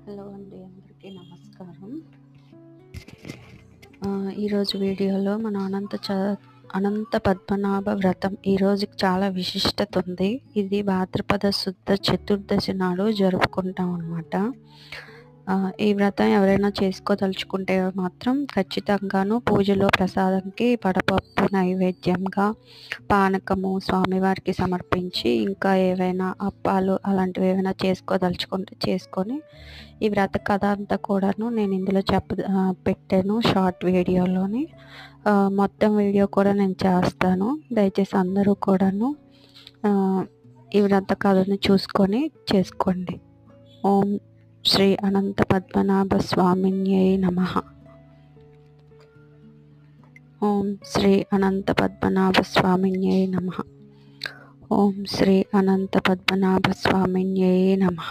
Hello అండి, అందరికీ నమస్కారం. ఈరోజు వీడియోలో మన అనంత పద్మనాభ వ్రతం ఈ రోజుకి చాలా విశిష్టత ఉంది. ఇది భాద్రపద శుద్ధ చతుర్దశి నాడు జరుపుకుంటాం అన్నమాట. ఈ వ్రతం ఎవరైనా చేసుకోదలుచుకుంటే మాత్రం ఖచ్చితంగాను పూజలో ప్రసాదంకి వడపప్పు నైవేద్యంగా పానకము స్వామివారికి సమర్పించి, ఇంకా ఏవైనా అప్పాలు అలాంటివి ఏవైనా చేసుకోదలుచుకుంటే చేసుకొని, ఈ వ్రత కథ అంతా కూడాను నేను ఇందులో పెట్టాను షార్ట్ వీడియోలోని. మొత్తం వీడియో కూడా నేను చేస్తాను. దయచేసి అందరూ కూడాను ఈ వ్రత కథను చూసుకొని చేసుకోండి. ఓం శ్రీ అనంత పద్మనాభ స్వామిన్యై నమః. ఓం శ్రీ అనంత పద్మనాభ స్వామిన్యై నమః. ఓం శ్రీ అనంత పద్మనాభ స్వామిన్యై నమః.